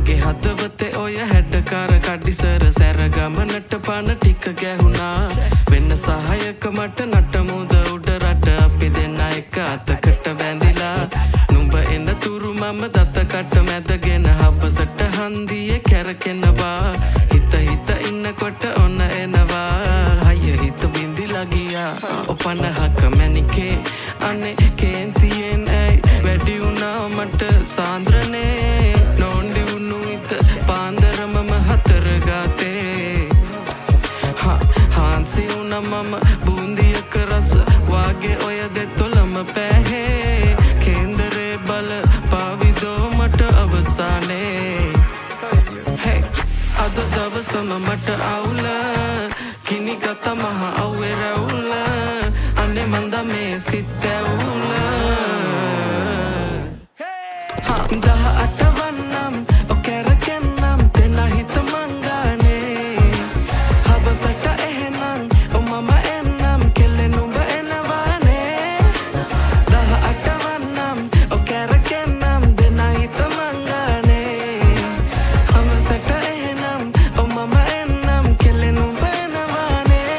මගේ හදවතේ ඔය හැඩකාර කඩිසර සැර ගමනට පන ටික ගැහුණා වෙන්න සහයක මට නටමුද උඩ රට අපි දෙන්න එක අතකට බැඳිලා නුඹ එන තුරු මම දතකට මැදගෙන හවසට හන්දියේ කැරකෙනවා හිත ඉන්නකොට ඔන්න එනවා හය හිත බින්දිලා ගියා ඔපනහක මැනිකේ අනේ කේන්තියෙන් ඇයි වැඩි වුණා මට සාන්ද්‍රනේ නොන්ඩි වුණු හිත පාන්දර මම හතර ගාතේ හාන්සි වුණා මම බූන්දියක රස වාගේ ඔය දෙතොලම පැහේ කේන්දරේ බල පාවිදෝ මට අවසානේ අද දවසම මට අවුල කිනි ගත මහ අව්වේ රැවුල අනේ මන්ද මේ සිත් ඇවුල 18 වන්නම් ඔකැරකෙන්නම් දෙන හිත මංගානේ හවසට එහෙනම් මම එන්නම් කෙල්ලේ නුඹ එනවානේ 18 වන්නම් ඔකැරකෙන්නම් දෙන හිත මංගානේ හවසට එහෙනම් මම එන්නම් කෙල්ලේ නුඹ එනවානේ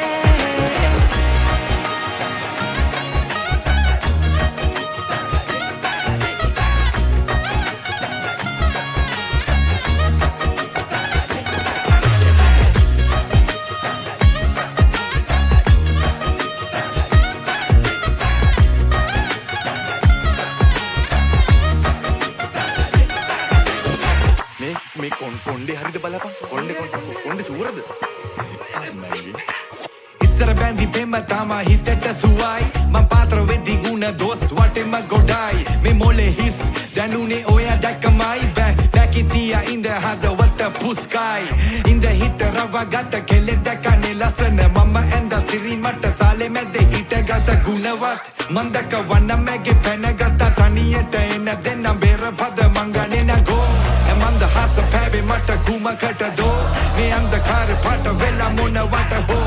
මේ කොණ්ඩේ හරිද බලපන් කොණ්ඩේ චූරද ඉස්සර බැඳි පෙම තමා හිතට සුවයි මං පාත්‍ර වෙද්දි ගුණ දොස් වටෙම ගොඩයි මේ මොලේ හිස් දැනුනේ ඔය දැක්කමයි බැකිතියා ඉඳ හදවත පුස්කයි ඉඳ හිට රවගත කෙලෙ දැකනේ ලස්සන මම ඇඳ සිරි මට සාලේ මැද හිටගත ගුණවත් මන්දක වන්න මැගේ පැනගත තනියට එන දෙන්නම් බේර පද මංගනේ නගෝ මන්ද හස පැවේ මට කුමකට දෝ මේ අන්ධකාර පාට වෙලා මොනවට හෝ